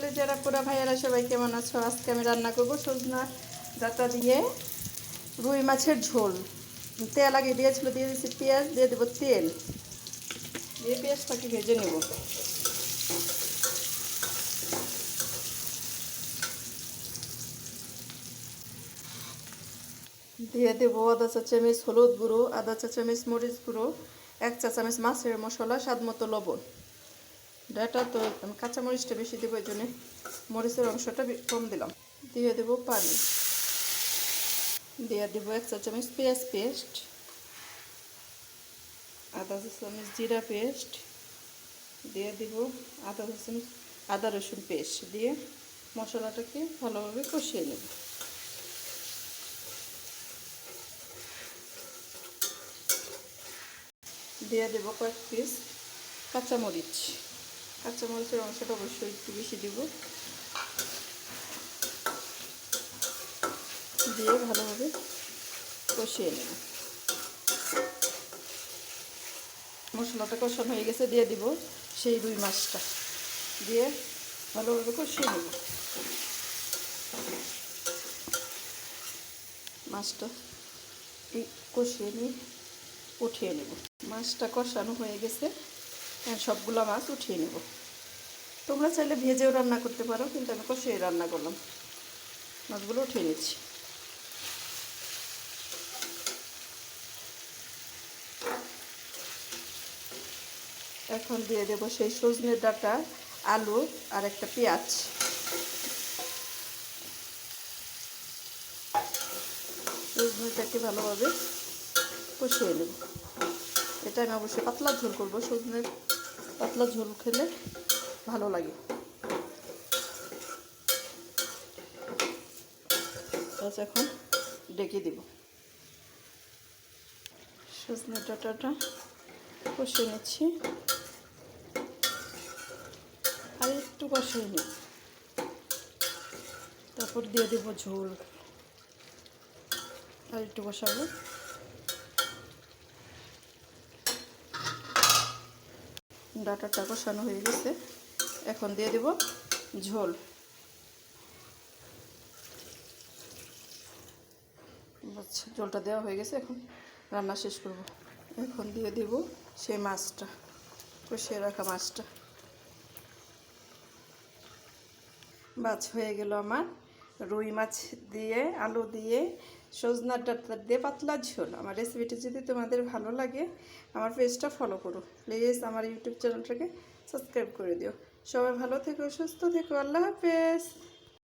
কলেজেরা পুরা ভাইয়েরা সবাই কেমন আছো? আজকে আমি রান্না করব সজনা ডাঁটা দিয়ে রুই মাছের ঝোল। তেল আগে দিয়েছিল, দিয়ে দিয়েছি পেঁয়াজ, দিয়ে দেবো তেল, দিয়ে পেঁয়াজটাকে ভেজে নেব। দিয়ে দেবো আধা চা চামচ হলুদ গুঁড়ো, আধা চা চামচ মরিচ গুঁড়ো, 1 চা চামচ মাছের মশলা, স্বাদ মতো লবণ। ডাঁটা তো আমি কাঁচামরিচটা বেশি দেবো, এই জন্যে মরিচের অংশটা কম দিলাম। দিয়ে দেবো পানি, দিয়ে দেবো 1 চা চামচ পেঁয়াজ পেস্ট, আধা চা চামচ জিরা পেস্ট, দিয়ে দিব আধা চা চামচ আদা রসুন পেস্ট, দিয়ে মশলাটাকে ভালোভাবে কষিয়ে নেব। দিয়ে দেবো কয়েক পিস কাঁচামরিচ, কাঁচামরিচের অংশটা অবশ্যই একটু বেশি দিব, দিয়ে ভালোভাবে কষিয়ে নেব। মশলাটা কষানো হয়ে গেছে, দিয়ে দিব সেই রুই মাছটা, দিয়ে ভালোভাবে কষিয়ে নেব। মাছটা কষিয়ে নিয়ে উঠিয়ে নেব। মাছটা কষানো হয়ে গেছে, সবগুলো মাছ উঠিয়ে নেব। তোমরা চাইলে ভেজেও রান্না করতে পারো, কিন্তু আমি কষিয়ে রান্না করলাম। মাছগুলো উঠিয়ে নিচ্ছি। এখন দিয়ে দেবো সেই সজনে ডাঁটা, আলু আর একটা পেঁয়াজ। সজনেটাকে ভালোভাবে কষিয়ে নেব। এটা আমি অবশ্যই পাতলা ঝোল করবো, সজনের পাতলা ঝোল খেলে ভালো লাগে। এখন ডেকে দিব। সজনে ডাঁটাটা কষিয়ে নিচ্ছি, আর একটু কষিয়ে নিই, তারপর দিয়ে দেবো ঝোল, আর একটু কষাবো। ডাঁটাটা কষানো হয়ে গেছে, এখন দিয়ে দেব ঝোল। আচ্ছা, ঝোলটা দেওয়া হয়ে গেছে, এখন রান্না শেষ করব। এখন দিয়ে দেব সেই মাছটা, কষিয়ে রাখা মাছটা। মাছ হয়ে গেল আমার রুই মাছ দিয়ে আলু দিয়ে সজনার ডাঁটা দিয়ে পাতলা ঝোল। আমার রেসিপিটি যদি তোমাদের ভালো লাগে, আমার পেজটা ফলো করো প্লিজ, আমার ইউটিউব চ্যানেলটাকে সাবস্ক্রাইব করে দিও। সবাই ভালো থেকো, সুস্থ থেকো, আল্লাহ হাফেজ।